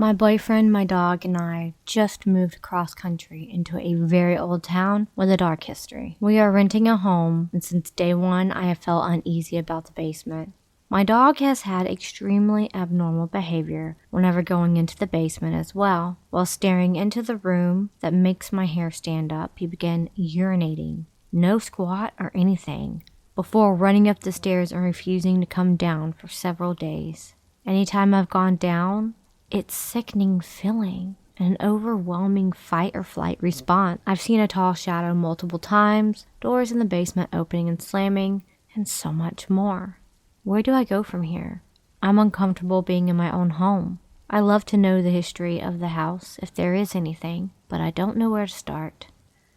My boyfriend, my dog, and I just moved cross country into a very old town with a dark history. We are renting a home, and since day one, I have felt uneasy about the basement. My dog has had extremely abnormal behavior whenever going into the basement as well. While staring into the room that makes my hair stand up, he began urinating. No squat or anything, before running up the stairs and refusing to come down for several days. Anytime I've gone down, it's sickening feeling, an overwhelming fight or flight response. I've seen a tall shadow multiple times, doors in the basement opening and slamming, and so much more. Where do I go from here? I'm uncomfortable being in my own home. I love to know the history of the house, if there is anything, but I don't know where to start.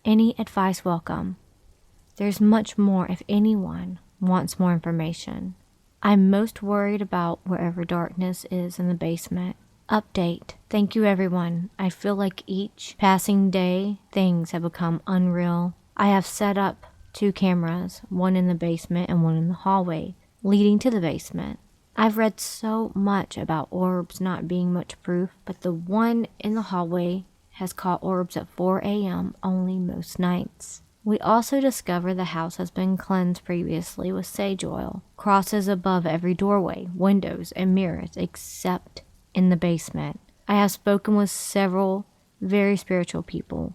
Any advice welcome. There's much more if anyone wants more information. I'm most worried about wherever darkness is in the basement. Update. Thank you everyone. I feel like each passing day, things have become unreal. I have set up 2 cameras, one in the basement and one in the hallway, leading to the basement. I've read so much about orbs not being much proof, but the one in the hallway has caught orbs at 4 a.m. only most nights. We also discover the house has been cleansed previously with sage oil, crosses above every doorway, windows, and mirrors except in the basement. I have spoken with several very spiritual people,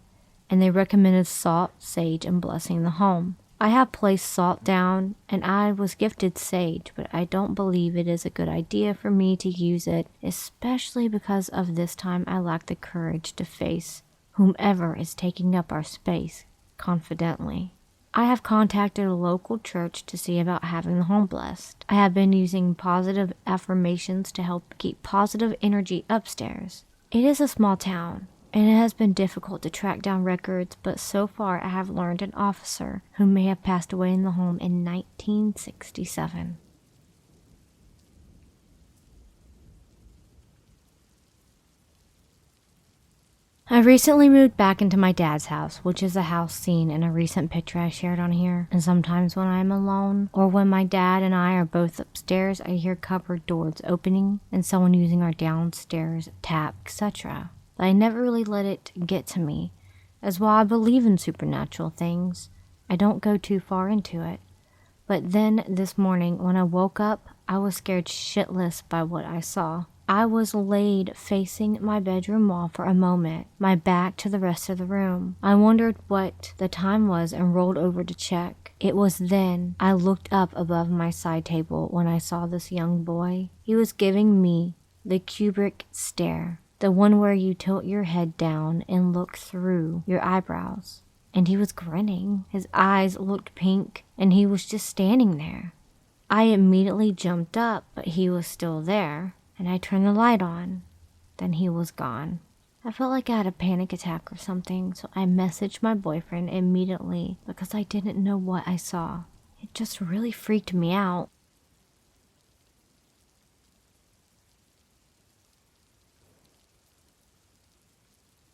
and they recommended salt, sage, and blessing the home. I have placed salt down, and I was gifted sage, but I don't believe it is a good idea for me to use it, especially because of this time I lack the courage to face whomever is taking up our space confidently. I have contacted a local church to see about having the home blessed. I have been using positive affirmations to help keep positive energy upstairs. It is a small town, and it has been difficult to track down records, but so far I have learned an officer who may have passed away in the home in 1967. I recently moved back into my dad's house, which is a house seen in a recent picture I shared on here, and sometimes when I am alone, or when my dad and I are both upstairs, I hear cupboard doors opening and someone using our downstairs tap, etc. But I never really let it get to me, as while I believe in supernatural things, I don't go too far into it. But then this morning when I woke up, I was scared shitless by what I saw. I was laid facing my bedroom wall for a moment, my back to the rest of the room. I wondered what the time was and rolled over to check. It was then I looked up above my side table when I saw this young boy. He was giving me the Kubrick stare, the one where you tilt your head down and look through your eyebrows. And he was grinning. His eyes looked pink, and he was just standing there. I immediately jumped up, but he was still there. And I turned the light on. Then he was gone. I felt like I had a panic attack or something, so I messaged my boyfriend immediately because I didn't know what I saw. It just really freaked me out.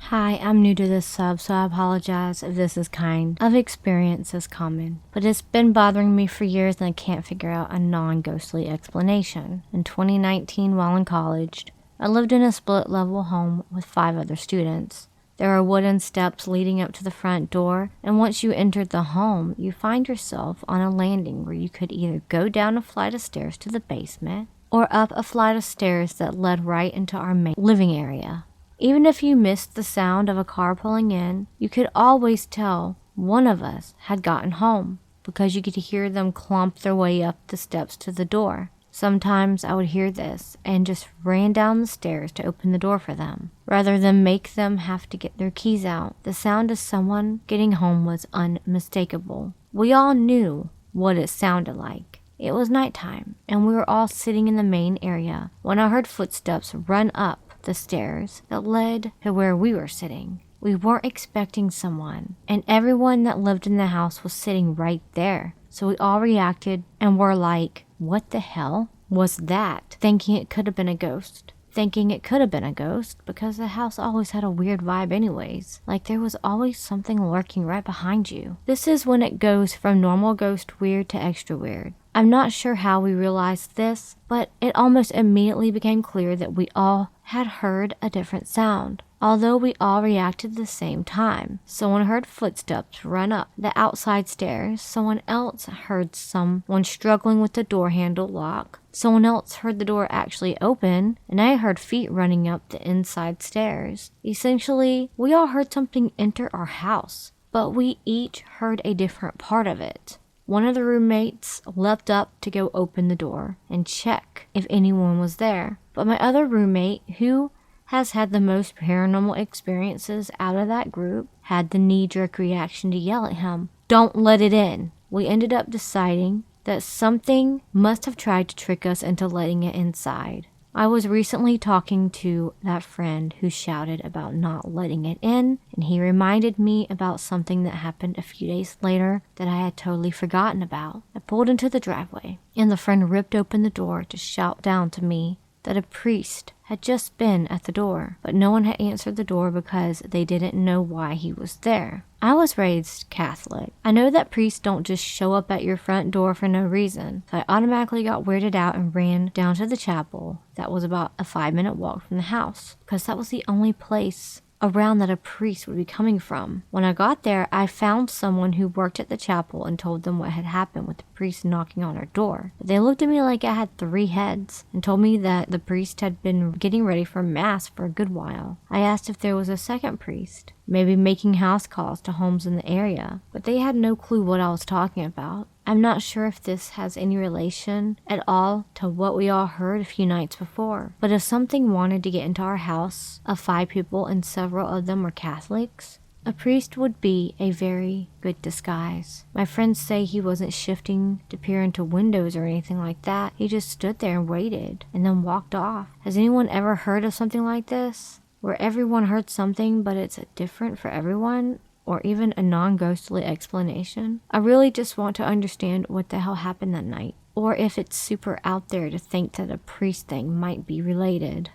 Hi, I'm new to this sub, so I apologize if this is kind of experience is common. But it's been bothering me for years and I can't figure out a non-ghostly explanation. In 2019, while in college, I lived in a split-level home with 5 other students. There are wooden steps leading up to the front door, and once you enter the home, you find yourself on a landing where you could either go down a flight of stairs to the basement, or up a flight of stairs that led right into our main living area. Even if you missed the sound of a car pulling in, you could always tell one of us had gotten home because you could hear them clomp their way up the steps to the door. Sometimes I would hear this and just ran down the stairs to open the door for them, rather than make them have to get their keys out. The sound of someone getting home was unmistakable. We all knew what it sounded like. It was nighttime, and we were all sitting in the main area when I heard footsteps run up the stairs that led to where we were sitting. We weren't expecting someone, and everyone that lived in the house was sitting right there. So we all reacted and were like, what the hell was that? Thinking it could have been a ghost. Because the house always had a weird vibe anyways. Like there was always something lurking right behind you. This is when it goes from normal ghost weird to extra weird. I'm not sure how we realized this, but it almost immediately became clear that we all had heard a different sound. Although we all reacted at the same time. Someone heard footsteps run up the outside stairs. Someone else heard someone struggling with the door handle lock. Someone else heard the door actually open, and I heard feet running up the inside stairs. Essentially, we all heard something enter our house, but we each heard a different part of it. One of the roommates leapt up to go open the door and check if anyone was there. But my other roommate, who has had the most paranormal experiences out of that group, had the knee-jerk reaction to yell at him, "Don't let it in." We ended up deciding that something must have tried to trick us into letting it inside. I was recently talking to that friend who shouted about not letting it in, and he reminded me about something that happened a few days later that I had totally forgotten about. I pulled into the driveway, and the friend ripped open the door to shout down to me that a priest had just been at the door, but no one had answered the door because they didn't know why he was there. I was raised Catholic. I know that priests don't just show up at your front door for no reason, so I automatically got weirded out and ran down to the chapel that was about a 5-minute walk from the house, because that was the only place around that a priest would be coming from. When I got there, I found someone who worked at the chapel and told them what had happened with the priest knocking on our door. But they looked at me like I had 3 heads and told me that the priest had been getting ready for mass for a good while. I asked if there was a second priest, maybe making house calls to homes in the area, but they had no clue what I was talking about. I'm not sure if this has any relation at all to what we all heard a few nights before, but if something wanted to get into our house of 5 people and several of them were Catholics, a priest would be a very good disguise. My friends say he wasn't shifting to peer into windows or anything like that. He just stood there and waited and then walked off. Has anyone ever heard of something like this, where everyone heard something but it's different for everyone? Or even a non-ghostly explanation? I really just want to understand what the hell happened that night, or if it's super out there to think that a priest thing might be related.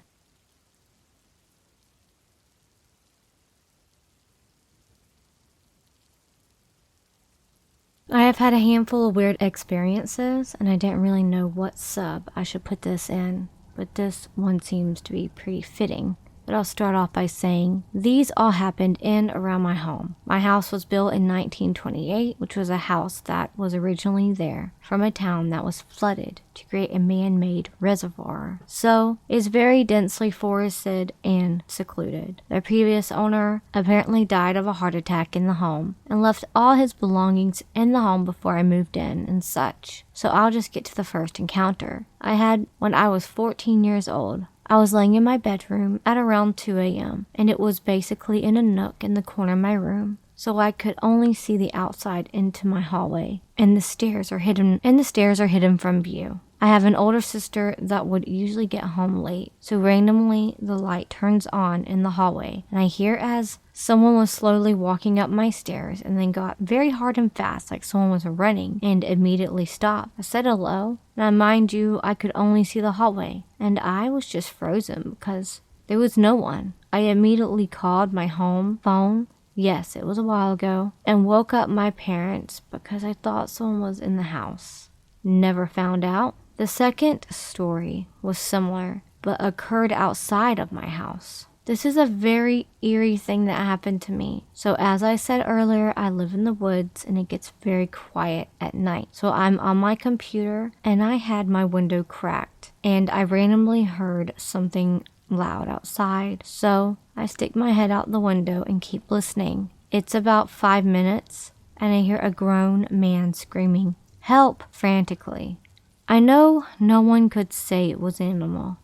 I have had a handful of weird experiences, and I didn't really know what sub I should put this in, but this one seems to be pretty fitting. But I'll start off by saying these all happened in around my home. My house was built in 1928, which was a house that was originally there from a town that was flooded to create a man-made reservoir. So it's very densely forested and secluded. The previous owner apparently died of a heart attack in the home and left all his belongings in the home before I moved in and such. So I'll just get to the first encounter I had when I was 14 years old. I was laying in my bedroom at around 2 a.m. and it was basically in a nook in the corner of my room, so I could only see the outside into my hallway, and the stairs are hidden from view. I have an older sister that would usually get home late, so randomly the light turns on in the hallway, and I hear as someone was slowly walking up my stairs and then got very hard and fast like someone was running and immediately stopped. I said hello. Now mind you, I could only see the hallway and I was just frozen because there was no one. I immediately called my home phone. Yes, it was a while ago, and woke up my parents because I thought someone was in the house. Never found out. The second story was similar, but occurred outside of my house. This is a very eerie thing that happened to me. So as I said earlier, I live in the woods and it gets very quiet at night. So I'm on my computer and I had my window cracked and I randomly heard something loud outside. So I stick my head out the window and keep listening. It's about 5 minutes and I hear a grown man screaming, "Help!" frantically. I know no one could say it was an animal.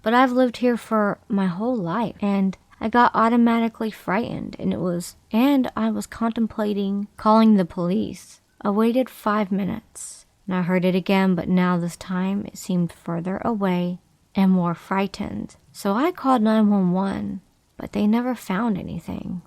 But I've lived here for my whole life and I got automatically frightened and I was contemplating calling the police. I waited 5 minutes and I heard it again, but now this time it seemed further away and more frightened. So I called 911, but they never found anything.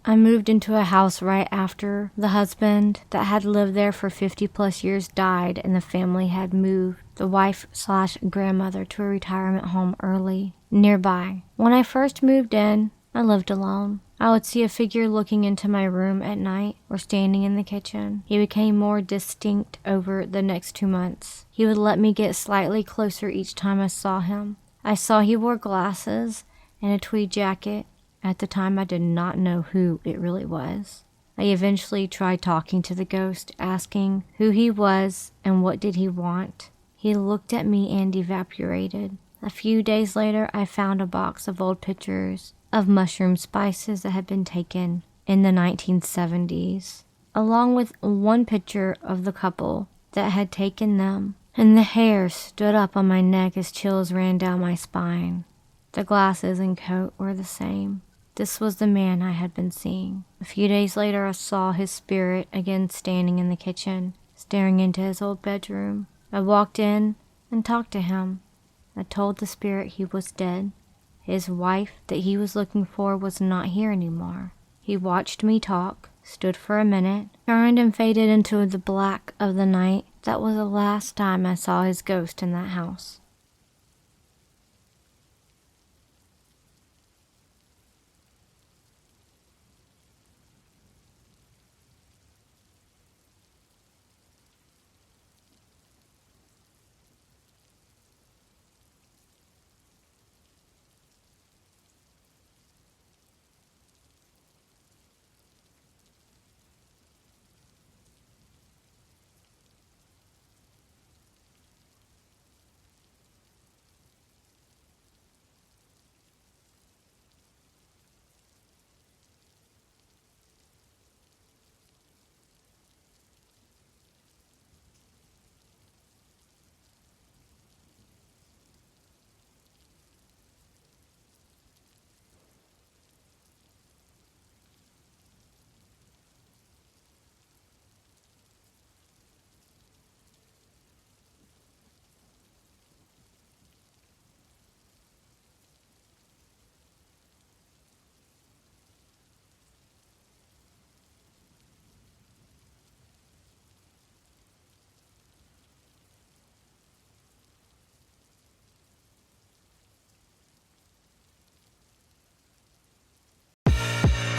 I moved into a house right after the husband that had lived there for 50 plus years died and the family had moved the wife/grandmother to a retirement home early. Nearby, when I first moved in, I lived alone. I would see a figure looking into my room at night or standing in the kitchen. He became more distinct over the next 2 months. He would let me get slightly closer each time I saw him. I saw he wore glasses and a tweed jacket. At the time, I did not know who it really was. I eventually tried talking to the ghost, asking who he was and what did he want. He looked at me and evaporated. A few days later, I found a box of old pictures of mushroom spices that had been taken in the 1970s, along with one picture of the couple that had taken them, and the hair stood up on my neck as chills ran down my spine. The glasses and coat were the same. This was the man I had been seeing. A few days later, I saw his spirit again standing in the kitchen, staring into his old bedroom. I walked in and talked to him. I told the spirit he was dead. His wife that he was looking for was not here anymore. He watched me talk, stood for a minute, turned and faded into the black of the night. That was the last time I saw his ghost in that house.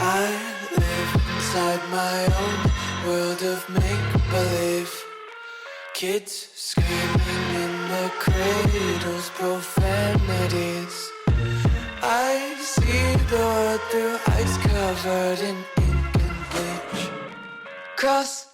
I live inside my own world of make-believe. Kids screaming in their cradles, profanities. I see the world through ice covered in ink and bleach. Cross